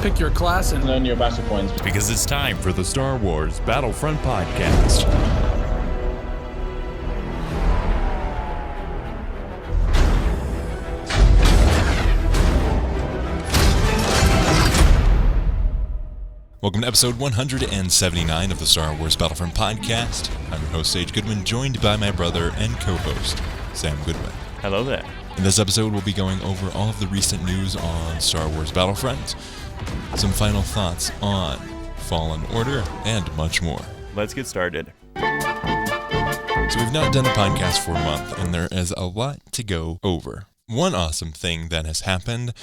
pick your class and earn your battle points. Because it's time for the Star Wars Battlefront Podcast. Welcome to episode 179 of the Star Wars Battlefront Podcast. I'm your host, Sage Goodwin, joined by my brother and co-host, Sam Goodwin. Hello there. In this episode, we'll be going over all of the recent news on Star Wars Battlefront, some final thoughts on Fallen Order, and much more. Let's get started. So we've not done a podcast for a month, and there is a lot to go over. One awesome thing that has happened,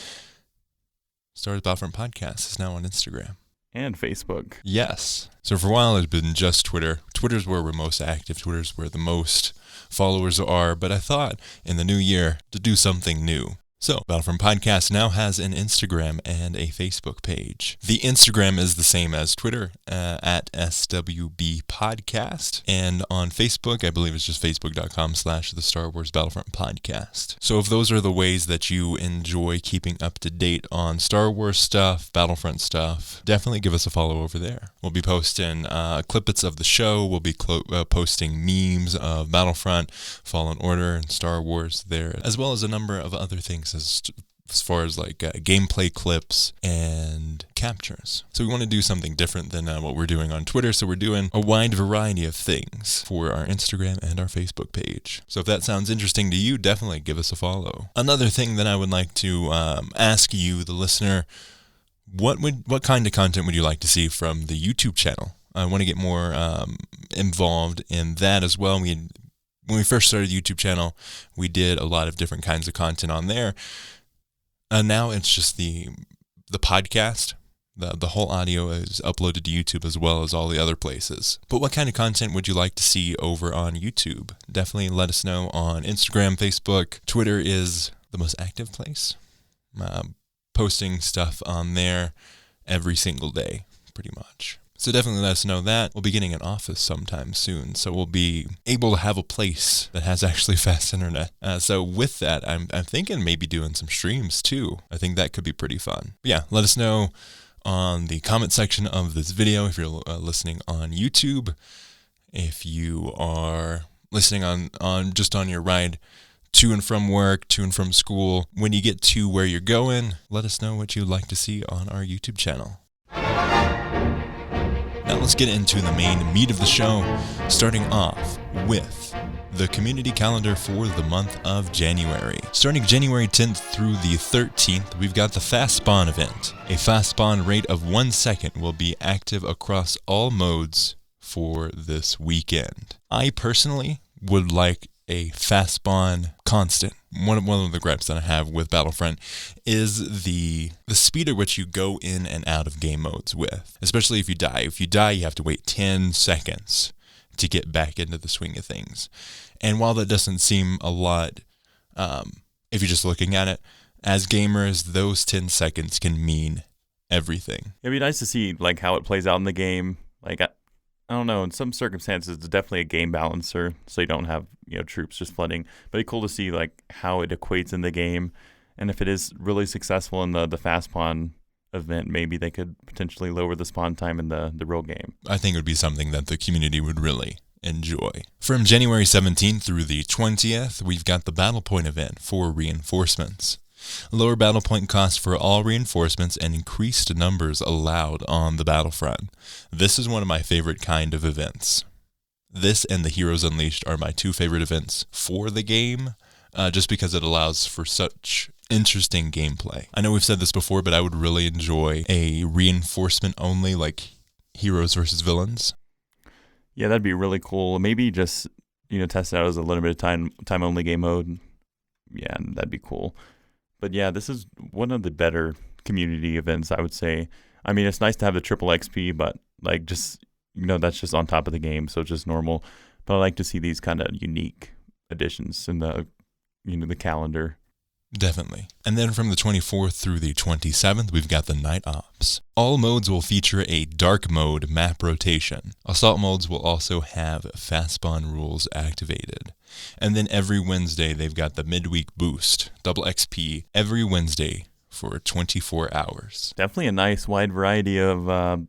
Star Wars Battlefront Podcast is now on Instagram. And Facebook. Yes. So for a while it's been just Twitter. Twitter's where we're most active. Twitter's where the most followers are. But I thought in the new year to do something new. So Battlefront Podcast now has an Instagram and a Facebook page. The Instagram is the same as Twitter, at SWB Podcast. And on Facebook, I believe it's just facebook.com/the Star Wars Battlefront Podcast. So if those are the ways that you enjoy keeping up to date on Star Wars stuff, Battlefront stuff, definitely give us a follow over there. We'll be posting clippets of the show. We'll be posting memes of Battlefront, Fallen Order, and Star Wars there, as well as a number of other things as far as like gameplay clips and captures. So we want to do something different than what we're doing on Twitter. So we're doing a wide variety of things for our Instagram and our Facebook page. So if that sounds interesting to you, definitely give us a follow. Another thing that I would like to ask you, the listener, what kind of content would you like to see from the YouTube channel? I want to get more involved in that as well. When we first started the YouTube channel, we did a lot of different kinds of content on there. Now it's just the podcast. The whole audio is uploaded to YouTube as well as all the other places. But what kind of content would you like to see over on YouTube? Definitely let us know on Instagram, Facebook. Twitter is the most active place. Posting stuff on there every single day, pretty much. So definitely let us know that. We'll be getting an office sometime soon, so we'll be able to have a place that has actually fast internet. So with that, I'm thinking maybe doing some streams too. I think that could be pretty fun. But yeah, let us know on the comment section of this video if you're listening on YouTube. If you are listening on just on your ride to and from work, to and from school, when you get to where you're going, let us know what you'd like to see on our YouTube channel. Now let's get into the main meat of the show, starting off with the community calendar for the month of January. Starting January 10th through the 13th, we've got the Fast Spawn event. A fast spawn rate of 1 second will be active across all modes for this weekend. I personally would like a fast spawn constant. One of the gripes that I have with Battlefront is the speed at which you go in and out of game modes with, especially if you die. If you die, you have to wait 10 seconds to get back into the swing of things. And while that doesn't seem a lot, if you're just looking at it, as gamers, those 10 seconds can mean everything. It'd be nice to see like how it plays out in the game. Like I don't know, in some circumstances, it's definitely a game balancer, so you don't have, troops just flooding. But it's cool to see like how it equates in the game, and if it is really successful in the fast spawn event, maybe they could potentially lower the spawn time in the real game. I think it would be something that the community would really enjoy. From January 17th through the 20th, we've got the Battle Point event for reinforcements. Lower battle point costs for all reinforcements and increased numbers allowed on the battlefront. This is one of my favorite kind of events. This and the Heroes Unleashed are my two favorite events for the game, just because it allows for such interesting gameplay. I know we've said this before, but I would really enjoy a reinforcement only, like heroes versus villains. Yeah, that'd be really cool. Maybe just, test it out as a limited time only game mode. Yeah, that'd be cool. But yeah, this is one of the better community events, I would say. I mean, it's nice to have the triple XP, but like just, that's just on top of the game, so it's just normal. But I like to see these kind of unique additions in the, the calendar. Definitely. And then from the 24th through the 27th, we've got the Night Ops. All modes will feature a dark mode map rotation. Assault modes will also have fast spawn rules activated. And then every Wednesday, they've got the midweek boost, double XP, every Wednesday for 24 hours. Definitely a nice wide variety of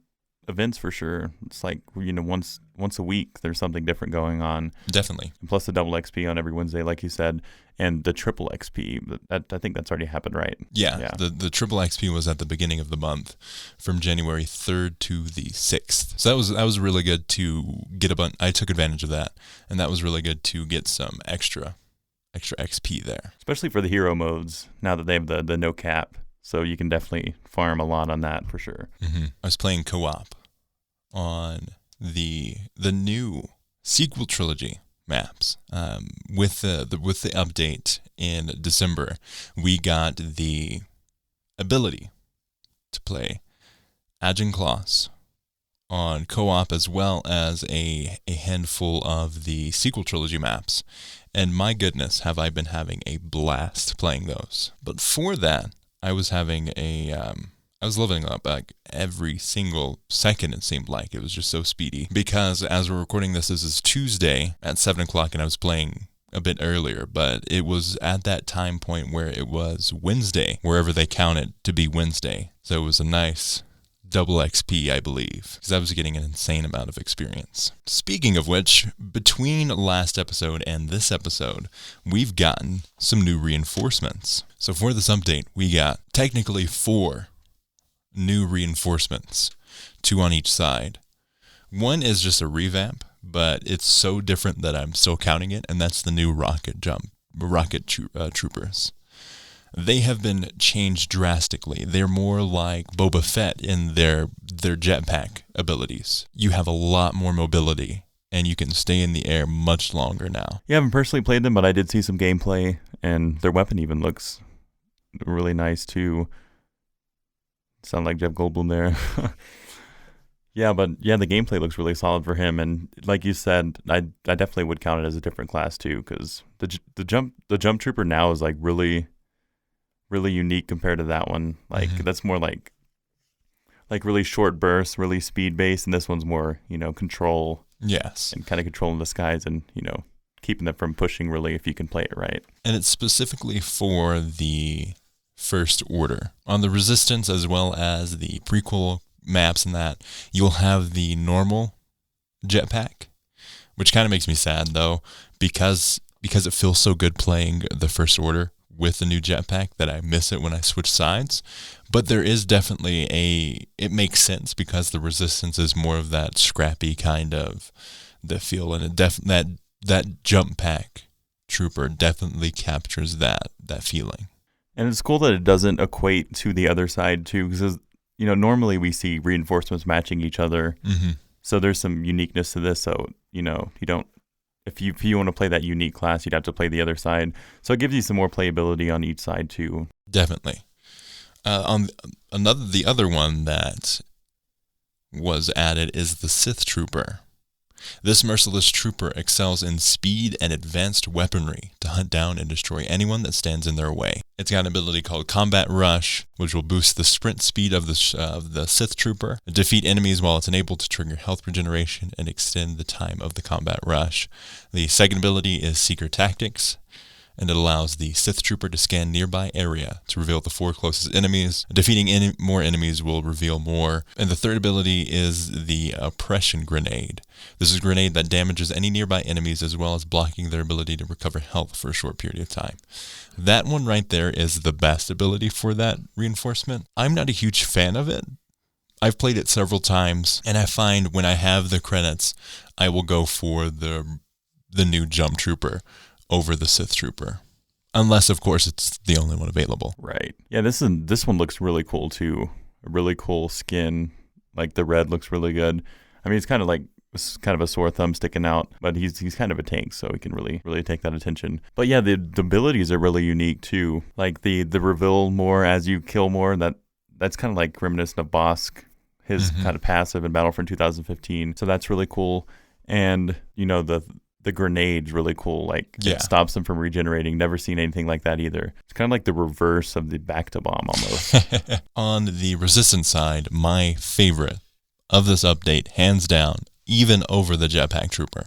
events for sure. It's like, once a week there's something different going on. Definitely. And plus the double XP on every Wednesday, like you said, and the triple XP. I think that's already happened, right? Yeah. The triple XP was at the beginning of the month, from January 3rd to the 6th. So that was really good to get I took advantage of that, and that was really good to get some extra XP there. Especially for the hero modes, now that they have the no cap. So you can definitely farm a lot on that for sure. Mm-hmm. I was playing co-op on the new sequel trilogy maps. With the update in December, we got the ability to play Agent Claws on co-op, as well as a handful of the sequel trilogy maps. And my goodness, have I been having a blast playing those. But for that, I was having I was leveling up like every single second, it seemed like. It was just so speedy. Because as we're recording this is Tuesday at 7 o'clock, and I was playing a bit earlier, but it was at that time point where it was Wednesday, wherever they count it to be Wednesday. So it was a nice double XP, I believe, because I was getting an insane amount of experience. Speaking of which, between last episode and this episode, we've gotten some new reinforcements. So for this update, we got technically 4 new reinforcements, 2 on each side. One is just a revamp, but it's so different that I'm still counting it, and that's the new rocket troopers. They have been changed drastically. They're more like Boba Fett in their jetpack abilities. You have a lot more mobility, and you can stay in the air much longer now. Yeah, I haven't personally played them, but I did see some gameplay, and their weapon even looks really nice too. Sound like Jeff Goldblum there. The gameplay looks really solid for him, and like you said, I definitely would count it as a different class too, because the jump trooper now is like really unique compared to that one. Like that's more like really short bursts, really speed based, and this one's more control. Yes, and kind of controlling the skies, and keeping them from pushing really if you can play it right. And it's specifically for the First Order. On the Resistance as well as the prequel maps and that, you'll have the normal jetpack, which kind of makes me sad though, because it feels so good playing the First Order with the new jetpack that I miss it when I switch sides. But there is definitely it makes sense because the Resistance is more of that scrappy kind of the feel, and that jump pack trooper definitely captures that feeling. And it's cool that it doesn't equate to the other side too, because normally we see reinforcements matching each other. Mm-hmm. So there's some uniqueness to this. So you don't. If you want to play that unique class, you'd have to play the other side. So it gives you some more playability on each side too. Definitely. The other one that was added is the Sith Trooper. This merciless trooper excels in speed and advanced weaponry to hunt down and destroy anyone that stands in their way. It's got an ability called Combat Rush, which will boost the sprint speed of the Sith Trooper, defeat enemies while it's unable to trigger health regeneration, and extend the time of the combat rush. The second ability is Seeker Tactics, and it allows the Sith Trooper to scan nearby area to reveal the 4 closest enemies. Defeating more enemies will reveal more. And the third ability is the Oppression Grenade. This is a grenade that damages any nearby enemies as well as blocking their ability to recover health for a short period of time. That one right there is the best ability for that reinforcement. I'm not a huge fan of it. I've played it several times, and I find when I have the credits, I will go for the new Jump Trooper over the Sith Trooper, unless of course it's the only one available. Right. Yeah, this one looks really cool too. A really cool skin. Like the red looks really good. I mean, it's kind of a sore thumb sticking out, but he's kind of a tank, so he can really take that attention. But yeah, the abilities are really unique too. Like the reveal more as you kill more. That's kind of like reminiscent of Bosk, his kind of passive in Battlefront 2015. So that's really cool. And the grenade's really cool. Like, it stops them from regenerating. Never seen anything like that either. It's kind of like the reverse of the back-to-bomb almost. On the Resistance side, my favorite of this update, hands down, even over the Jetpack Trooper,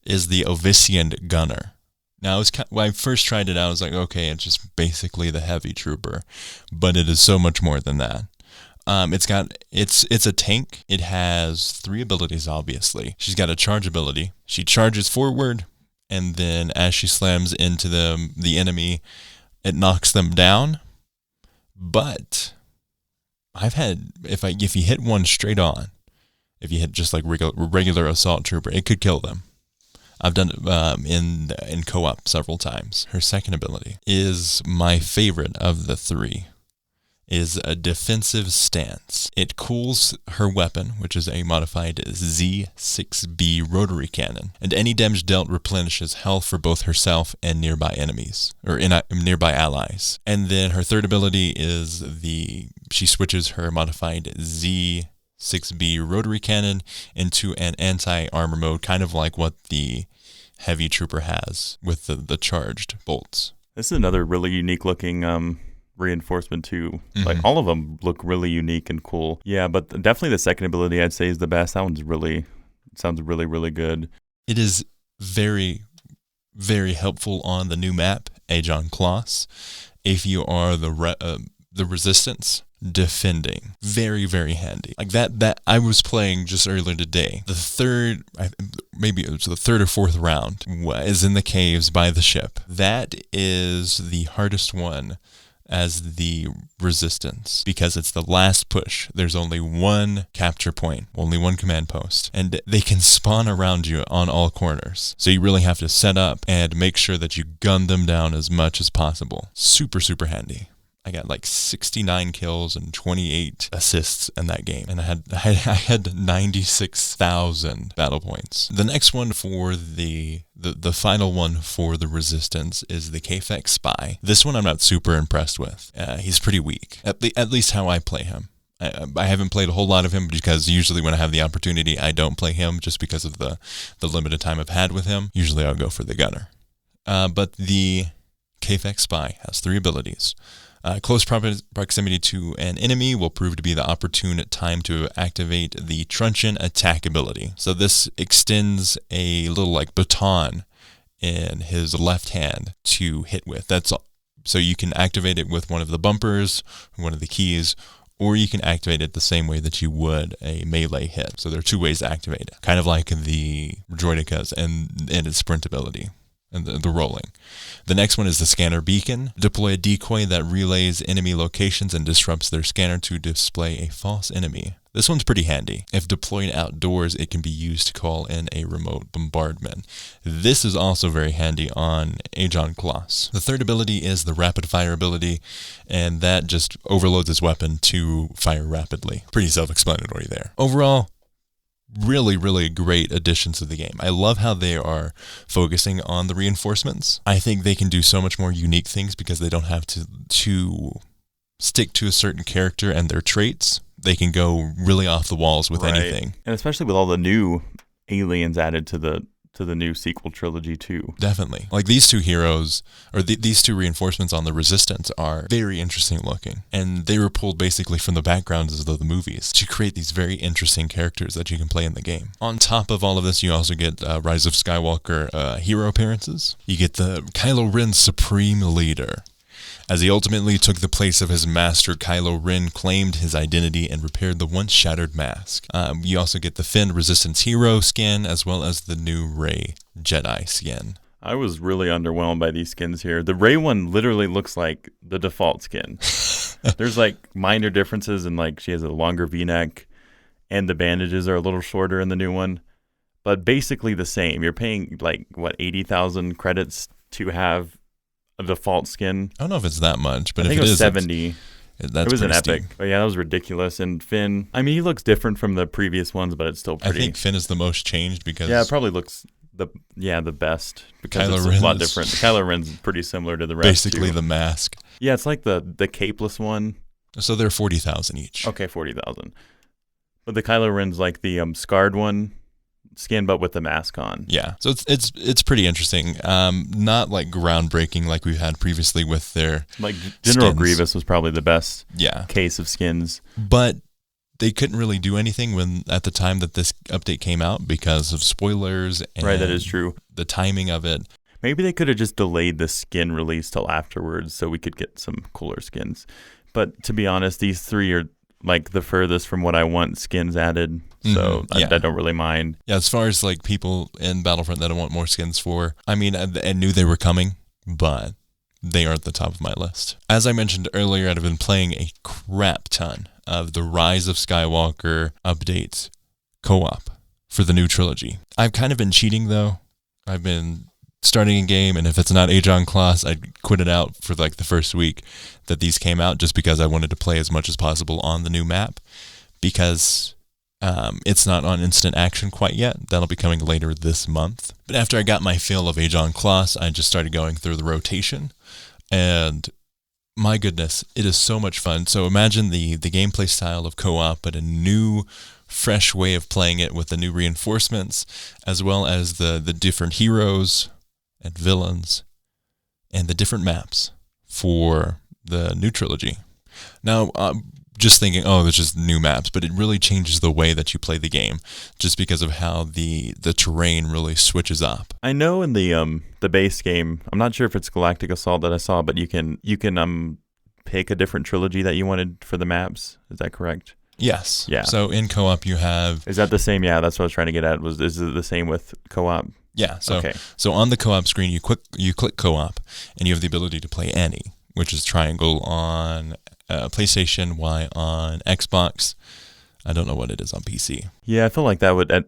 is the Ovician Gunner. Now, when I first tried it out, I was like, okay, it's just basically the heavy trooper, but it is so much more than that. It's a tank. It has 3 abilities, obviously. She's got a charge ability. She charges forward, and then as she slams into the enemy, it knocks them down. But I've had, if you hit one straight on, if you hit just like regular assault trooper, it could kill them. I've done it in co-op several times. Her second ability is my favorite of the 3, is a defensive stance. It cools her weapon, which is a modified Z6B rotary cannon, and any damage dealt replenishes health for both herself and nearby enemies, or nearby allies. And then her third ability is she switches her modified Z6B rotary cannon into an anti-armor mode, kind of like what the heavy trooper has with the charged bolts. This is another really unique looking reinforcement too. Mm-hmm. Like all of them look really unique and cool. Yeah, but definitely the second ability I'd say is the best. That sounds really, really good. It is very, very helpful on the new map, Aegon Kloss. If you are the resistance defending, very, very handy. Like that I was playing just earlier today. Maybe it was the third or fourth round is in the caves by the ship. That is the hardest one as the resistance, because it's the last push. There's only one capture point, only one command post, and they can spawn around you on all corners. So you really have to set up and make sure that you gun them down as much as possible. Super, super handy. I got like 69 kills and 28 assists in that game, and I had 96,000 battle points. The next one for the final one for the resistance is the KFX Spy. This one I'm not super impressed with. He's pretty weak, at least how I play him. I haven't played a whole lot of him because usually when I have the opportunity, I don't play him just because of the limited time I've had with him. Usually I'll go for the gunner. But the KFX Spy has 3 abilities. Close proximity to an enemy will prove to be the opportune time to activate the truncheon attack ability. So this extends a little like baton in his left hand to hit with. That's all. So you can activate it with one of the bumpers, one of the keys, or you can activate it the same way that you would a melee hit. So there are 2 ways to activate it, kind of like the Droidekas and its sprint ability. And the rolling. The next one is the scanner beacon. Deploy a decoy that relays enemy locations and disrupts their scanner to display a false enemy. This one's pretty handy. If deployed outdoors, it can be used to call in a remote bombardment. This is also very handy on Aegon Kloss. The third ability is the rapid fire ability, and that just overloads his weapon to fire rapidly. Pretty self-explanatory there. Overall, really, really great additions to the game. I love how they are focusing on the reinforcements. I think they can do so much more unique things because they don't have to stick to a certain character and their traits. They can go really off the walls with anything. And especially with all the new aliens added to the new sequel trilogy too. Definitely. Like these 2 heroes, or these 2 reinforcements on the Resistance are very interesting looking. And they were pulled basically from the backgrounds of the movies to create these very interesting characters that you can play in the game. On top of all of this, you also get Rise of Skywalker hero appearances. You get the Kylo Ren Supreme Leader. As he ultimately took the place of his master, Kylo Ren claimed his identity and repaired the once shattered mask. You also get the Finn Resistance Hero skin, as well as the new Rey Jedi skin. I was really underwhelmed by these skins here. The Rey one literally looks like the default skin. There's like minor differences in like she has a longer V-neck, and the bandages are a little shorter in the new one. But basically the same. You're paying like, 80,000 credits to have a default skin. I don't know if it's that much, but I think if it was is, 70. That's it was an epic. Steep. But yeah, that was ridiculous. And Finn, I mean, he looks different from the previous ones, but it's still pretty. I think Finn is the most changed because... Yeah, it probably looks the best because Kylo it's Ren's, a lot different. Kylo Ren's pretty similar to the rest. Basically too. the mask. Yeah, it's like the capeless one. So they're 40,000 each. Okay, 40,000. But the Kylo Ren's like the scarred one skin, but with the mask on. Yeah, so it's pretty interesting. Not like groundbreaking like we've had previously with their like General skins. Grievous was probably the best Yeah. case of skins. But they couldn't really do anything when at the time that this update came out because of spoilers and Right, that is true. the timing of it. Maybe they could have just delayed the skin release till afterwards so we could get some cooler skins. But to be honest, these 3 are like the furthest from what I want skins added. So I don't really mind. Yeah, as far as like people in Battlefront that I want more skins for, I mean, I knew they were coming, but they are at the top of my list. As I mentioned earlier, I've been playing a crap ton of the Rise of Skywalker updates co-op for the new trilogy. I've kind of been cheating though. I've been starting a game, and if it's not Aegon Class, I'd quit it out for like the first week that these came out, just because I wanted to play as much as possible on the new map, because it's not on instant action quite yet. That'll be coming later this month. But after I got my fill of Aegon Class, I just started going through the rotation, and my goodness, it is so much fun. So imagine the gameplay style of co-op, but a new, fresh way of playing it with the new reinforcements, as well as the different heroes and villains and the different maps for the new trilogy. Now, just thinking, oh, there's just new maps, but it really changes the way that you play the game, just because of how the terrain really switches up. I know in the base game, I'm not sure if it's Galactic Assault that I saw, but you can pick a different trilogy that you wanted for the maps. Is that correct? Yes. Yeah. So in co-op you have... Is that the same? Yeah, that's what I was trying to get at. Is it the same with co-op? Yeah. So on the co-op screen, you click co-op, and you have the ability to play any, which is triangle on PlayStation, Y on Xbox. I don't know what it is on PC. Yeah, I feel like that would, at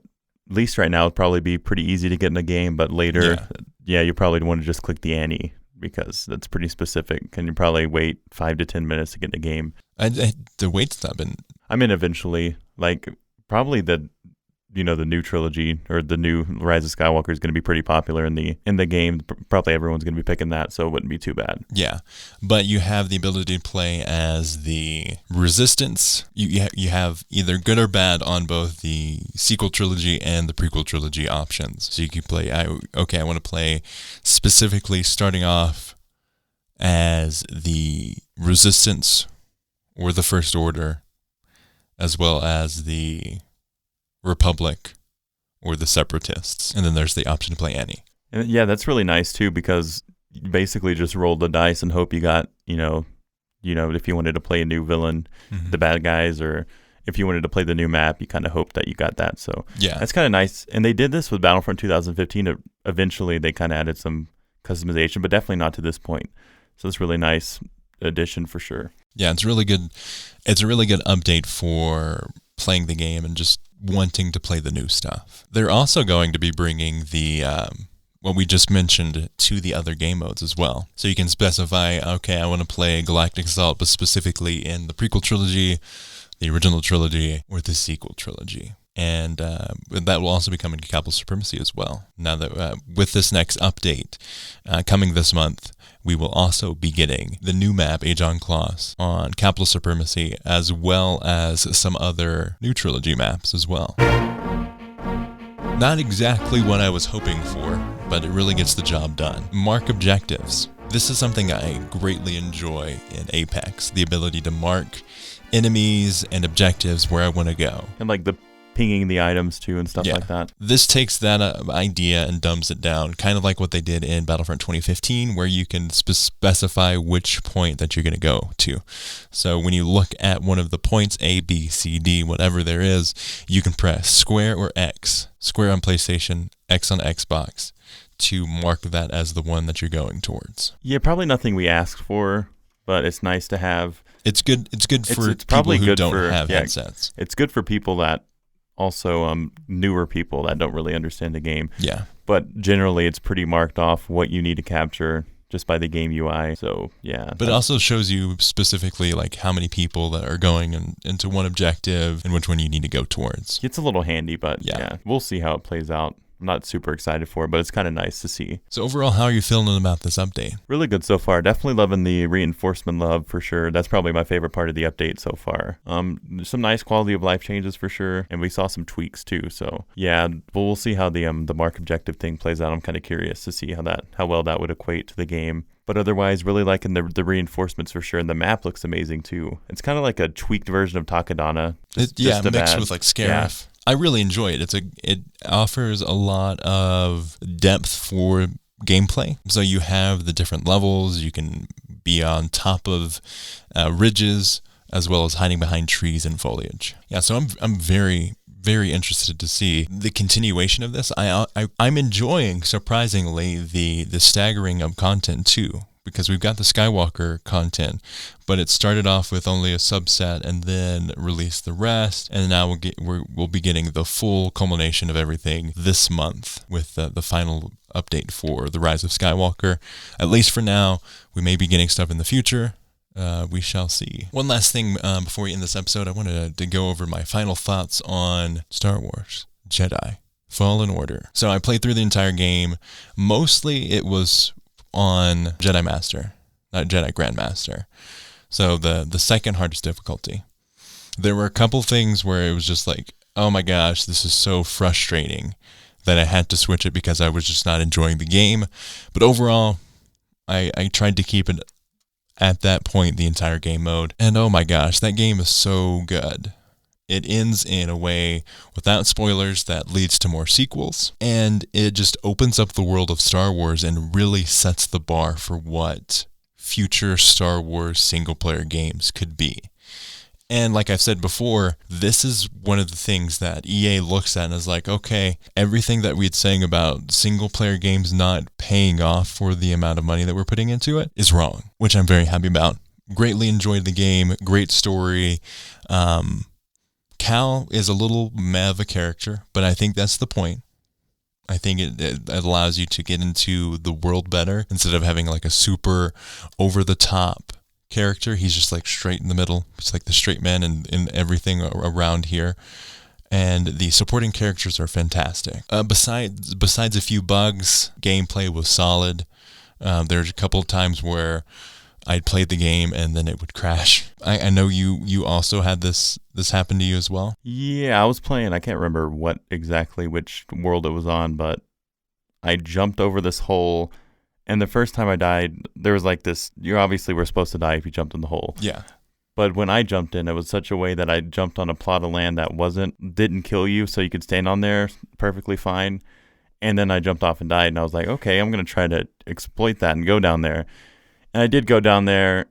least right now, would probably be pretty easy to get in the game, but later, you probably want to just click the any, because that's pretty specific, and you probably wait 5 to 10 minutes to get in the game. The wait's not been... I mean, eventually, like, probably the new trilogy or the new Rise of Skywalker is going to be pretty popular in the game. Probably everyone's going to be picking that, so it wouldn't be too bad. Yeah, but you have the ability to play as the Resistance. You have either good or bad on both the sequel trilogy and the prequel trilogy options. So you can play, I want to play specifically starting off as the Resistance or the First Order, as well as the Republic or the Separatists, and then there's the option to play any. And yeah, that's really nice too, because you basically just roll the dice and hope you got, if you wanted to play a new villain, the bad guys, or if you wanted to play the new map, you kind of hope that you got that. So yeah, that's kind of nice. And they did this with Battlefront 2015. Eventually, they kind of added some customization, but definitely not to this point. So it's really nice addition for sure. Yeah, it's really good. It's a really good update for playing the game and just wanting to play the new stuff. They're also going to be bringing the what we just mentioned to the other game modes as well. So you can specify, okay, I want to play Galactic Assault, but specifically in the prequel trilogy, the original trilogy, or the sequel trilogy. And that will also be coming to Capital Supremacy as well. Now that with this next update coming this month, we will also be getting the new map, Aegon Class, on Capital Supremacy, as well as some other new trilogy maps as well. Not exactly what I was hoping for, but it really gets the job done. Mark objectives. This is something I greatly enjoy in Apex, the ability to mark enemies and objectives where I want to go. And like the pinging the items too and stuff like that. This takes that idea and dumbs it down, kind of like what they did in Battlefront 2015, where you can specify which point that you're going to go to. So when you look at one of the points, A, B, C, D, whatever there is, you can press square or X, square on PlayStation, X on Xbox, to mark that as the one that you're going towards. Yeah, probably nothing we asked for, but it's nice to have. It's good for people who don't have headsets. It's good for people that also newer people that don't really understand the game. Yeah. But generally it's pretty marked off what you need to capture just by the game UI. So yeah. But it also shows you specifically like how many people that are going into one objective and which one you need to go towards. It's a little handy, but yeah, we'll see how it plays out. I'm not super excited for it, but it's kind of nice to see. So overall, how are you feeling about this update? Really good so far. Definitely loving the reinforcement love for sure. That's probably my favorite part of the update so far. Some nice quality of life changes for sure, and we saw some tweaks too. So yeah, we'll see how the mark objective thing plays out. I'm kind of curious to see how well that would equate to the game. But otherwise, really liking the reinforcements for sure, and the map looks amazing too. It's kind of like a tweaked version of Takadana. Mixed with like Scarif. Yeah. I really enjoy it. It offers a lot of depth for gameplay. So you have the different levels. You can be on top of ridges, as well as hiding behind trees and foliage. Yeah, so I'm very, very interested to see the continuation of this. I'm enjoying, surprisingly, the staggering of content too, because we've got the Skywalker content, but it started off with only a subset and then released the rest, and now we'll be getting the full culmination of everything this month with the final update for The Rise of Skywalker. At least for now. We may be getting stuff in the future. We shall see. One last thing before we end this episode, I wanted to go over my final thoughts on Star Wars Jedi Fallen Order. So I played through the entire game. Mostly it was on Jedi Master, not Jedi Grandmaster. So the second hardest difficulty. There were a couple things where it was just like, oh my gosh, this is so frustrating that I had to switch it because I was just not enjoying the game. But overall, I tried to keep it at that point the entire game mode. And oh my gosh, that game is so good. It ends in a way, without spoilers, that leads to more sequels. And it just opens up the world of Star Wars and really sets the bar for what future Star Wars single-player games could be. And like I've said before, this is one of the things that EA looks at and is like, okay, everything that we'd saying about single-player games not paying off for the amount of money that we're putting into it is wrong, which I'm very happy about. Greatly enjoyed the game, great story. Cal is a little meh of a character, but I think that's the point. I think it allows you to get into the world better instead of having like a super over-the-top character. He's just like straight in the middle. It's like the straight man in everything around here. And the supporting characters are fantastic. Besides a few bugs, gameplay was solid. There's a couple of times where I'd played the game and then it would crash. I know you also had this happen to you as well. Yeah, I was playing. I can't remember which world it was on, but I jumped over this hole. And the first time I died, there was like this, you obviously were supposed to die if you jumped in the hole. Yeah. But when I jumped in, it was such a way that I jumped on a plot of land that didn't kill you, so you could stand on there perfectly fine. And then I jumped off and died, and I was like, okay, I'm going to try to exploit that and go down there. And I did go down there,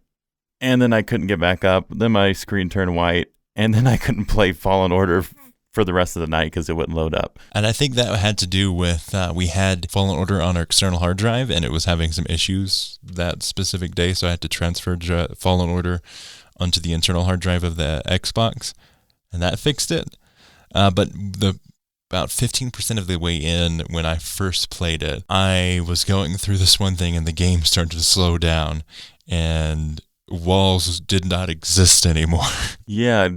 and then I couldn't get back up. Then my screen turned white, and then I couldn't play Fallen Order for the rest of the night because it wouldn't load up. And I think that had to do with we had Fallen Order on our external hard drive, and it was having some issues that specific day, so I had to transfer Fallen Order onto the internal hard drive of the Xbox, and that fixed it. But about 15% of the way in, when I first played it, I was going through this one thing, and the game started to slow down, and walls did not exist anymore. Yeah,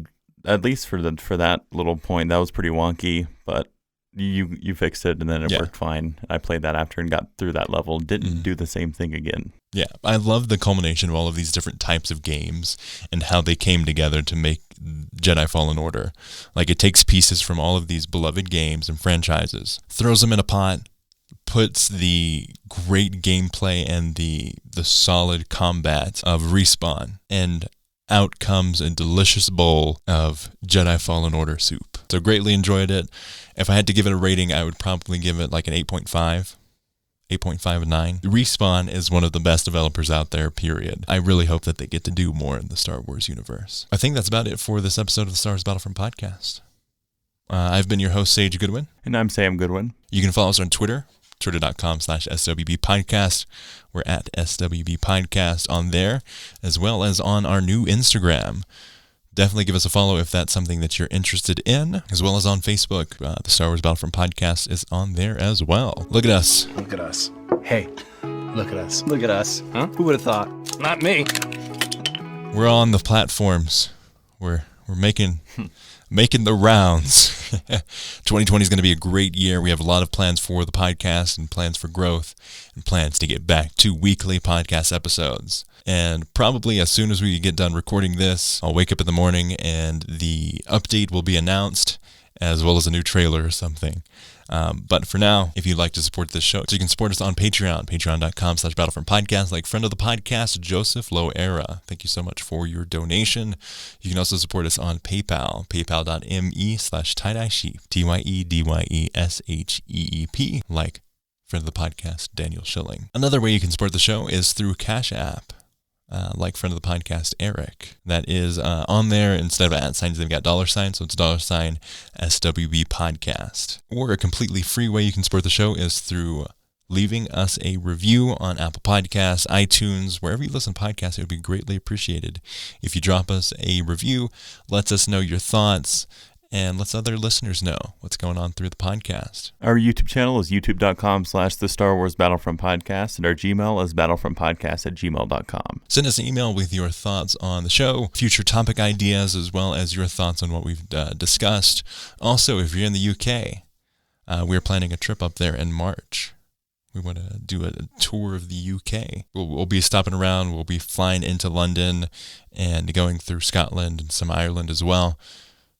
at least for that little point, that was pretty wonky, but you fixed it, and then it worked fine. I played that after and got through that level. Didn't do the same thing again. Yeah, I love the culmination of all of these different types of games and how they came together to make Jedi Fallen Order. Like, it takes pieces from all of these beloved games and franchises, throws them in a pot, puts the great gameplay and the solid combat of Respawn, and out comes a delicious bowl of Jedi Fallen Order soup. So greatly enjoyed it. If I had to give it a rating, I would probably give it like an 8.5 and 9. Respawn is one of the best developers out there, period. I really hope that they get to do more in the Star Wars universe. I think that's about it for this episode of the Star Wars Battlefront podcast. I've been your host, Sage Goodwin. And I'm Sam Goodwin. You can follow us on Twitter, twitter.com/SWB Podcast. We're at SWB Podcast on there, as well as on our new Instagram. Definitely give us a follow if that's something that you're interested in, as well as on Facebook. The Star Wars Battlefront Podcast is on there as well. Look at us. Look at us. Hey, look at us. Look at us. Huh? Who would have thought? Not me. We're on the platforms. We're making the rounds. 2020 is going to be a great year. We have a lot of plans for the podcast and plans for growth and plans to get back to weekly podcast episodes. And probably as soon as we get done recording this, I'll wake up in the morning and the update will be announced, as well as a new trailer or something. But for now, if you'd like to support this show, so you can support us on Patreon, patreon.com/battlefrontpodcast, like friend of the podcast, Joseph Loera. Thank you so much for your donation. You can also support us on PayPal, paypal.me/tie-dye sheep, TYEDYESHEEP, like friend of the podcast, Daniel Schilling. Another way you can support the show is through Cash App. Like friend of the podcast, Eric. That is on there. Instead of @ they've got $, so it's $SWB podcast. Or a completely free way you can support the show is through leaving us a review on Apple Podcasts, iTunes, wherever you listen to podcasts. It would be greatly appreciated if you drop us a review, lets us know your thoughts, and lets other listeners know what's going on through the podcast. Our YouTube channel is youtube.com/the Star Wars Battlefront Podcast, and our Gmail is battlefrontpodcast@gmail.com. Send us an email with your thoughts on the show, future topic ideas, as well as your thoughts on what we've discussed. Also, if you're in the UK, we're planning a trip up there in March. We want to do a tour of the UK. We'll be stopping around. We'll be flying into London and going through Scotland and some Ireland as well.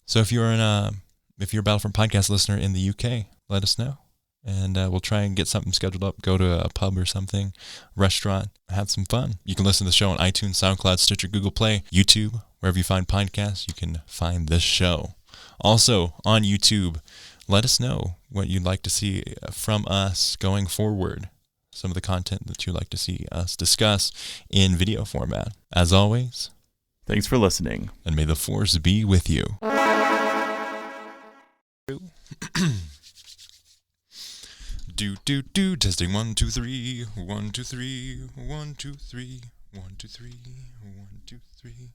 So if you're a Battlefront Podcast listener in the UK, let us know. And we'll try and get something scheduled up, go to a pub or something, restaurant, have some fun. You can listen to the show on iTunes, SoundCloud, Stitcher, Google Play, YouTube, wherever you find podcasts, you can find this show. Also, on YouTube, let us know what you'd like to see from us going forward, some of the content that you'd like to see us discuss in video format. As always, thanks for listening. And may the Force be with you. Testing 1 2 3 1 2 3 1 2 3 1 2 3 1 2 3